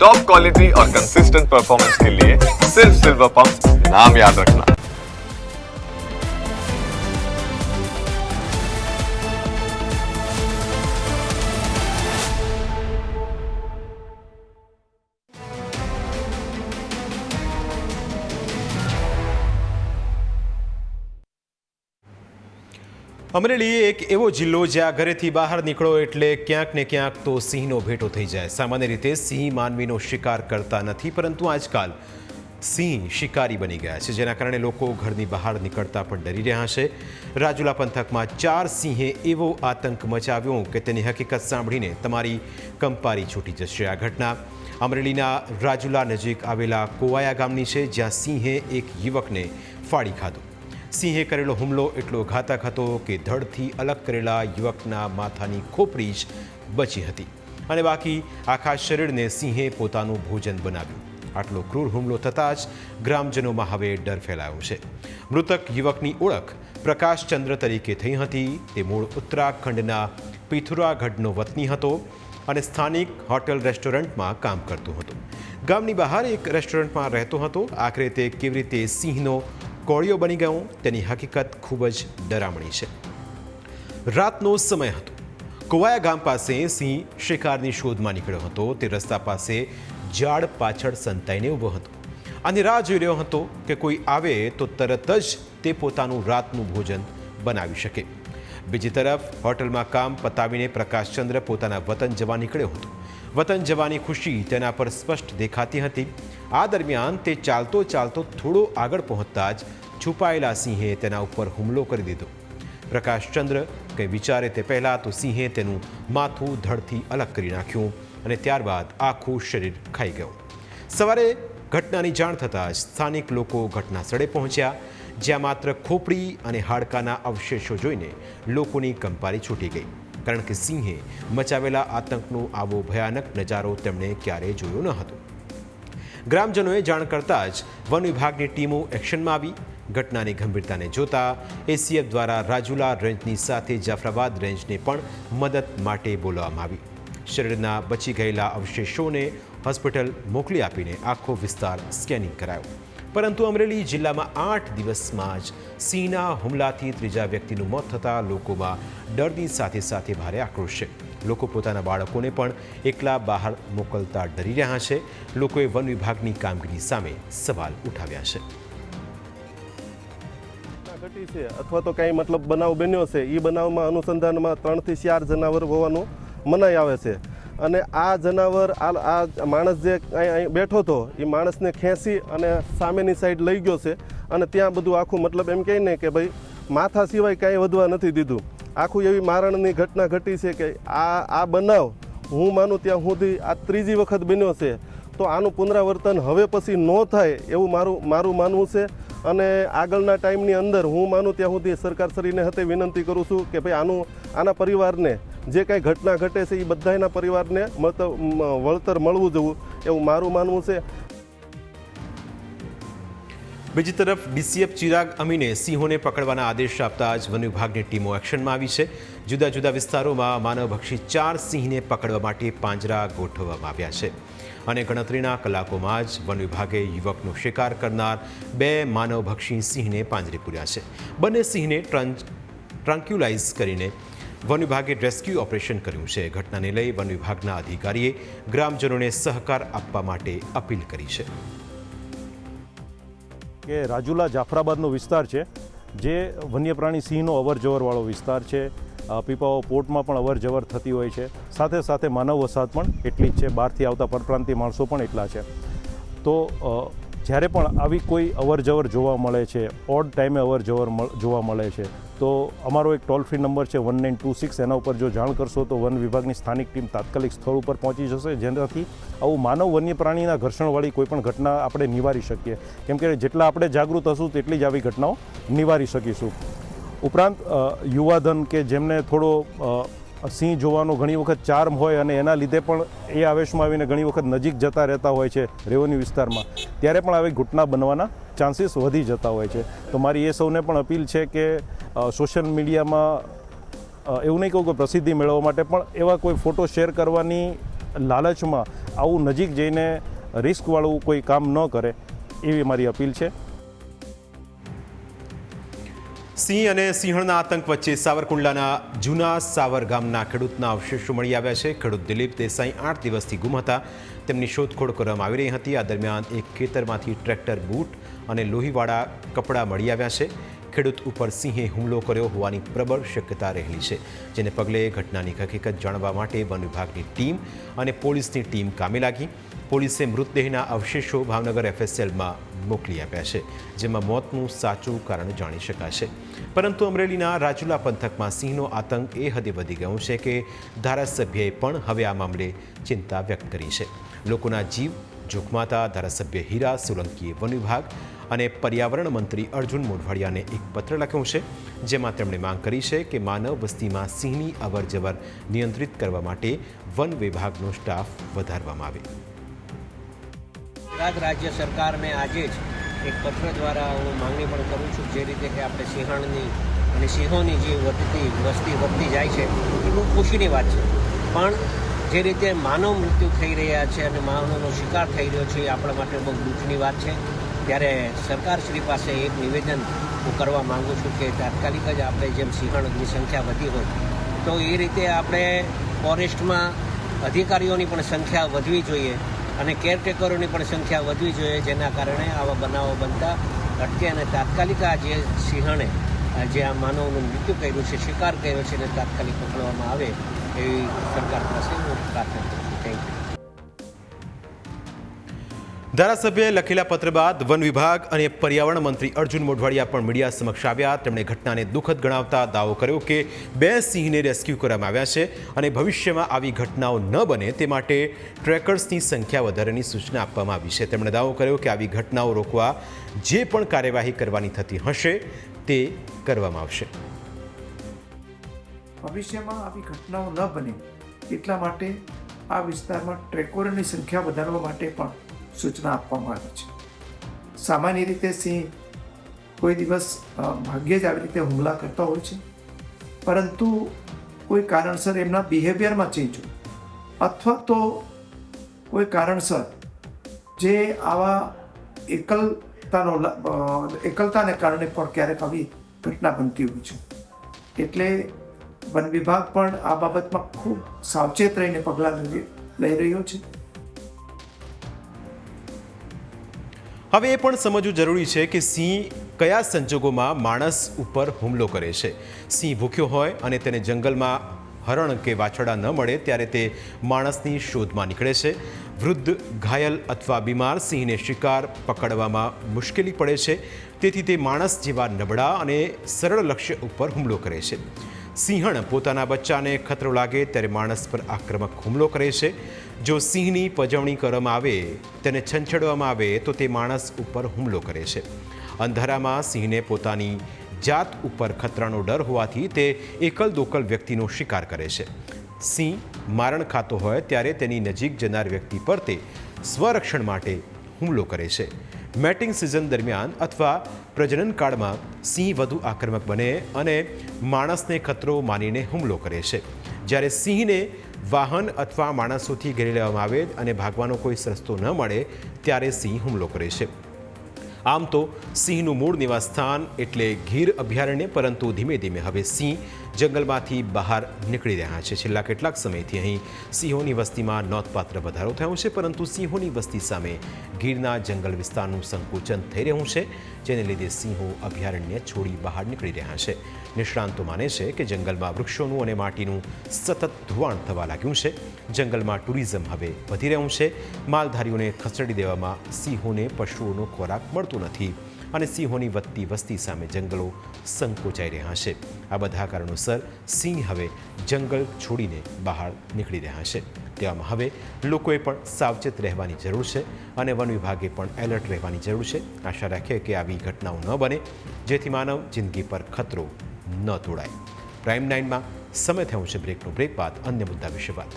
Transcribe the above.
Top quality और consistent performance के लिए सिर्फ सिल्वर पंप नाम याद रखना। અમરેલી એક એવો જિલ્લો જ્યાં ઘરેથી બહાર નીકળો એટલે ક્યાંક ને ક્યાંક તો સિંહનો ભેટો થઈ જાય। સામાન્ય રીતે સિંહ માનવીનો શિકાર કરતા નથી, પરંતુ આજકાલ સિંહ શિકારી બની ગયા છે, જેના કારણે લોકો ઘરની બહાર નીકળતા પણ ડરી રહ્યા છે। રાજુલા પંથકમાં 4 સિંહે એવો આતંક મચાવ્યો કે તેની હકીકત સાંભળીને તમારી કંપારી છૂટી જશે। આ ઘટના અમરેલીના રાજુલા નજીક આવેલા કોવાયા ગામની છે, જ્યાં સિંહે એક યુવકને ફાડી ખાધો। સિંહે કરેલો હુમલો એટલો ઘાતક હતો કે ધડથી અલગ કરેલા યુવકના માથાની ખોપરી જ બચી હતી અને બાકી આખા શરીરને સિંહે પોતાનું ભોજન બનાવ્યું। આટલો ક્રૂર હુમલો થતાં જ ગ્રામજનોમાં હવે ડર ફેલાયો છે। મૃતક યુવકની ઓળખ પ્રકાશચંદ્ર તરીકે થઈ હતી। તે મૂળ ઉત્તરાખંડના પિથુરાગઢનો વતની હતો અને સ્થાનિક હોટેલ રેસ્ટોરન્ટમાં કામ કરતો હતો। ગામની બહાર એક રેસ્ટોરન્ટમાં રહેતો હતો। આખરે તે કેવી રીતે સિંહનો કોળિયો બની ગયો તેની હકીકત ખૂબ જ ડરામણી છે। રાતનો સમય હતો। કોવાયા ગામ પાસે સિંહ શિકારની શોધમાં નીકળ્યો હતો। તે રસ્તા પાસે ઝાડ પાછળ સંતાઈને ઊભો હતો અને રાહ જોઈ રહ્યો હતો કે કોઈ આવે તો તરત જ તે પોતાનું રાતનું ભોજન બનાવી શકે। બીજી તરફ હોટલમાં કામ પતાવીને પ્રકાશચંદ્ર પોતાના વતન જવા નીકળ્યો હતો। વતન જવાની ખુશી તેના પર સ્પષ્ટ દેખાતી હતી। આ દરમિયાન તે ચાલતો ચાલતો થોડો આગળ પહોંચતા જ છુપાયેલા સિંહે તેના ઉપર હુમલો કરી દીધો। પ્રકાશચંદ્ર કંઈ વિચારે તે પહેલાં તો સિંહે તેનું માથું ધડથી અલગ કરી નાખ્યું અને ત્યારબાદ આખું શરીર ખાઈ ગયું। સવારે ઘટનાની જાણ થતાં જ સ્થાનિક લોકો ઘટના સ્થળે પહોંચ્યા, જ્યાં માત્ર ખોપડી અને હાડકાના અવશેષો જોઈને લોકોની કંપારી છૂટી ગઈ, કારણ કે સિંહે મચાવેલા આતંકનો આવો ભયાનક નજારો તેમણે ક્યારેય જોયો ન હતો। ગ્રામજનોએ જાણ કરતાં જ વન વિભાગની ટીમો એક્શનમાં આવી। ઘટનાની ગંભીરતાને જોતા એસીએફ દ્વારા રાજુલા રેન્જની સાથે જાફરાબાદ રેન્જને પણ મદદ માટે બોલાવવામાં આવી। શરીરના બચી ગયેલા અવશેષોને હોસ્પિટલ મોકલી આપીને આખો વિસ્તાર સ્કેનિંગ કરાયો, પરંતુ અમરેલી જિલ્લામાં 8 દિવસમાં જ સિંહના હુમલાથી ત્રીજા વ્યક્તિનું મોત થતાં લોકોમાં ડરની સાથે સાથે ભારે આક્રોશ છે। લોકો પોતાના બાળકોને પણ એકલા બહાર મોકલતા ડરી રહ્યા છે। લોકોએ વન વિભાગની કામગીરી સામે સવાલ ઉઠાવ્યા છે। ઘટી છે અથવા તો કંઈ મતલબ બનાવ બન્યો છે, એ બનાવમાં અનુસંધાનમાં 3 થી 4 જનાવર હોવાનું મનાઈ આવે છે અને આ જનાવર આ માણસ જે અહીં બેઠો હતો એ માણસને ખેંચી અને સામેની સાઈડ લઈ ગયો છે અને ત્યાં બધું આખું મતલબ એમ કહે ને કે ભાઈ માથા સિવાય કાંઈ વધવા નથી દીધું। આખું એવી મારણની ઘટના ઘટી છે કે આ બનાવ હું માનું ત્યાં સુધી આ 3જી વખત બન્યો છે, તો આનું પુનરાવર્તન હવે પછી ન થાય એવું મારું માનવું છે। અને આગળના ટાઈમની અંદર હું માનું ત્યાં સુધી સરકારશ્રીને હતે વિનંતી કરું છું કે ભાઈ આના પરિવારને જે કાંઈ ઘટના ઘટે છે એ બધાના પરિવારને વળતર મળવું જોઈએ એવું મારું માનવું છે। બીજી તરફ ડીસીએફ ચિરાગ અમીને સિંહોને પકડવાના આદેશ આપતા જ વન વિભાગની ટીમો એક્શનમાં આવી છે। જુદા જુદા વિસ્તારોમાં માનવભક્ષી 4 સિંહને પકડવા માટે પાંજરા ગોઠવવામાં આવ્યા છે અને ગણતરીના કલાકોમાં જ વન વિભાગે યુવકનો શિકાર કરનાર 2 માનવભક્ષી સિંહને પાંજરે પૂર્યા છે। બંને સિંહને ટ્રાન્ક્યુલાઇઝ કરીને વન વિભાગે રેસ્ક્યુ ઓપરેશન કર્યું છે। ઘટનાને લઈ વન વિભાગના અધિકારીએ ગ્રામજનોને સહકાર આપવા માટે અપીલ કરી છે। કે રાજુલા જાફરાબાદનો વિસ્તાર છે, જે વન્યપ્રાણી સિંહનો અવરજવરવાળો વિસ્તાર છે। પીપાવાવ પોર્ટમાં પણ અવરજવર થતી હોય છે, સાથે સાથે માનવ વસાહત પણ એટલી જ છે। બહારથી આવતા પરપ્રાંતીય માણસો પણ એટલા છે। તો જ્યારે પણ આવી કોઈ અવરજવર જોવા મળે છે, ઓડ ટાઈમે અવરજવર જોવા મળે છે, તો અમારો એક ટોલ ફ્રી નંબર છે 1926, એના ઉપર જો જાણ કરશો તો વન વિભાગની સ્થાનિક ટીમ તાત્કાલિક સ્થળ ઉપર પહોંચી જશે, જેનાથી આવું માનવ વન્ય પ્રાણીના ઘર્ષણવાળી કોઈ પણ ઘટના આપણે નિવારી શકીએ। કેમ કે જેટલા આપણે જાગૃત હશું તેટલી જ આવી ઘટનાઓ નિવારી શકીશું। ઉપરાંત યુવાધન કે જેમને થોડો સિંહ જોવાનો ઘણી વખત ચાર્મ હોય અને એના લીધે પણ એ આવેશમાં આવીને ઘણી વખત નજીક જતા રહેતા હોય છે રેવન્યુ વિસ્તારમાં, ત્યારે પણ આવી ઘટના બનવાના ચાન્સીસ વધી જતા હોય છે। તો મારી એ સૌને પણ અપીલ છે કે સોશિયલ મીડિયામાં એવું નહીં કહું કે પ્રસિદ્ધિ મેળવવા માટે, પણ એવા કોઈ ફોટો શેર કરવાની લાલચમાં આવું નજીક જઈને રિસ્કવાળું કોઈ કામ ન કરે એવી મારી અપીલ છે. સિંહ અને સિંહણના આતંક વચ્ચે સાવરકુંડલાના જૂના સાવર ગામના ખેડૂતના અવશેષો મળી આવ્યા છે. ખેડૂત દિલીપ દેસાઈ 8 દિવસથી ગુમ હતા. તેમની શોધખોળ કરવામાં આવી રહી હતી. આ દરમિયાન એક ખેતરમાંથી ટ્રેક્ટર, બૂટ અને લોહીવાળા કપડાં મળી આવ્યા છે. ખેડૂત ઉપર સિંહે હુમલો કર્યો હોવાની પ્રબળ શક્યતા રહેલી છે, જેને પગલે ઘટનાની હકીકત જાણવા માટે વન વિભાગની ટીમ અને પોલીસની ટીમ કામે લાગી. પોલીસે મૃતદેહના અવશેષો ભાવનગર FSLમાં મોકલી આપ્યા છે, જેમાં મોતનું સાચું કારણ જાણી શકાશે. પરંતુ અમરેલીના રાજુલા પંથકમાં સિંહનો આતંક એ હદે વધી ગયો છે કે ધારાસભ્યએ પણ હવે આ મામલે ચિંતા વ્યક્ત કરી છે. લોકોના જીવ જોખમાતા ધારાસભ્ય હીરા સોલંકીએ વન વિભાગ અને પર્યાવરણ મંત્રી અર્જુન મોઢવાડિયાને એક પત્ર લખ્યો છે, જેમાં તેમણે માંગ કરી છે કે માનવ વસ્તીમાં સિંહની અવરજવર નિયંત્રિત કરવા માટે વન વિભાગનો સ્ટાફ વધારવામાં આવે. ગુજરાત રાજ્ય સરકારને આજે જ એક પત્ર દ્વારા હું માંગણી પણ કરું છું, જે રીતે કે આપણે સિંહણની અને સિંહોની જે વસ્તી વધતી જાય છે એ બહુ ખુશીની વાત છે, પણ જે રીતે માનવ મૃત્યુ થઈ રહ્યા છે અને માનવનો શિકાર થઈ રહ્યો છે એ આપણા માટે બહુ દુઃખની વાત છે. ત્યારે સરકારશ્રી પાસે એક નિવેદન હું કરવા માગું છું કે તાત્કાલિક જ આપણે જેમ સિંહણની સંખ્યા વધી હોય તો એ રીતે આપણે ફોરેસ્ટમાં અધિકારીઓની પણ સંખ્યા વધવી જોઈએ અને કેરટેકરોની પણ સંખ્યા વધવી જોઈએ, જેના કારણે આવા બનાવો બનતા અટકે અને તાત્કાલિક આ જે સિંહણે જે આ માનવનું મૃત્યુ કર્યું છે, શિકાર કર્યો છે એને તાત્કાલિક પકડવામાં આવે એવી સરકાર પાસે હું પ્રાર્થના કરું છું. Thank you. ધારાસભ્યએ લખેલા પત્ર બાદ વન વિભાગ અને પર્યાવરણ મંત્રી અર્જુન મોઢવાડિયા પણ મીડિયા સમક્ષ આવ્યા. તેમણે ઘટનાને દુઃખદ ગણાવતા દાવો કર્યો કે 2 સિંહને રેસ્ક્યુ કરવામાં આવ્યા છે અને ભવિષ્યમાં આવી ઘટનાઓ ન બને તે માટે ટ્રેકર્સની સંખ્યા વધારવાની સૂચના આપવામાં આવી છે. તેમણે દાવો કર્યો કે આવી ઘટનાઓ રોકવા જે પણ કાર્યવાહી કરવાની થતી હશે તે કરવામાં આવશે. ભવિષ્યમાં આવી ઘટનાઓ ન બને એટલા માટે આ વિસ્તારમાં ટ્રેકરોની સંખ્યા વધારવા માટે પણ સૂચના આપવામાં આવી છે. સામાન્ય રીતે સિંહ કોઈ દિવસ ભાગ્યે જ આવી રીતે હુમલા કરતા હોય છે, પરંતુ કોઈ કારણસર એમના બિહેવિયરમાં ચેન્જ હોય અથવા તો કોઈ કારણસર જે આવા એકલતાને કારણે પણ ક્યારેક આવી ઘટના બનતી હોય છે. એટલે વન વિભાગ પણ આ બાબતમાં ખૂબ સાવચેત રહીને પગલાં લઈ રહ્યો છે. હવે એ પણ સમજવું જરૂરી છે કે સિંહ કયા સંજોગોમાં માણસ ઉપર હુમલો કરે છે. સિંહ ભૂખ્યો હોય અને તેને જંગલમાં હરણ કે વાછરડા ન મળે ત્યારે તે માણસની શોધમાં નીકળે છે. વૃદ્ધ, ઘાયલ અથવા બીમાર સિંહને શિકાર પકડવામાં મુશ્કેલી પડે છે, તેથી તે માણસ જેવા નબળા અને સરળ લક્ષ્ય ઉપર હુમલો કરે છે. સિંહણ પોતાના બચ્ચાને ખતરો લાગે ત્યારે માણસ પર આક્રમક હુમલો કરે છે. જો સિંહની પજવણી કરવામાં આવે, તેને છંછેડવામાં આવે તો તે માણસ ઉપર હુમલો કરે છે. અંધારામાં સિંહને પોતાની જાત ઉપર ખતરાનો ડર હોવાથી તે એકલ દોકલ વ્યક્તિનો શિકાર કરે છે. સિંહ મારણ ખાતો હોય ત્યારે તેની નજીક જનાર વ્યક્તિ પર તે સ્વરક્ષણ માટે હુમલો કરે છે. મેટિંગ સિઝન દરમિયાન અથવા પ્રજનન કાળમાં સિંહ વધુ આક્રમક બને અને માણસને ખતરો માનીને હુમલો કરે છે. જ્યારે સિંહને વાહન અથવા માણસોથી ઘેરી લેવામાં આવે અને ભાગવાનો કોઈ રસ્તો ન મળે ત્યારે સિંહ હુમલો કરે છે. આમ તો સિંહનું મૂળ નિવાસસ્થાન એટલે ગીર અભયારણ્ય, પરંતુ ધીમે ધીમે હવે સિંહ જંગલમાંથી બહાર નીકળી રહ્યા છે. છેલ્લા કેટલાક સમયથી અહીં સિંહોની વસ્તીમાં નોંધપાત્ર વધારો થયો છે, પરંતુ સિંહોની વસ્તી સામે ગીરના જંગલ વિસ્તારનું સંકુચન થઈ રહ્યું છે, જેને લીધે સિંહો અભયારણ્ય છોડી બહાર નીકળી રહ્યા છે. નિષ્ણાંતો માને છે કે જંગલમાં વૃક્ષોનું અને માટીનું સતત ધોવાણ થવા લાગ્યું છે. જંગલમાં ટુરિઝમ હવે વધી રહ્યું છે. માલધારીઓને ખસેડી દેવામાં સિંહોને પશુઓનો ખોરાક મળતો નથી અને સિંહોની વધતી વસ્તી સામે જંગલો સંકોચાઈ રહ્યા છે. આ બધા કારણોસર સિંહ હવે જંગલ છોડીને બહાર નીકળી રહ્યા છે. તેવામાં હવે લોકોએ પણ સાવચેત રહેવાની જરૂર છે અને વન વિભાગે પણ એલર્ટ રહેવાની જરૂર છે. આશા રાખીએ કે આવી ઘટનાઓ ન બને, જેથી માનવ જિંદગી પર ખતરો ન તોડાય. પ્રાઇમ 9માં સમય થયો છે બ્રેકનો. બ્રેક બાદ અન્ય મુદ્દા વિશે વાત.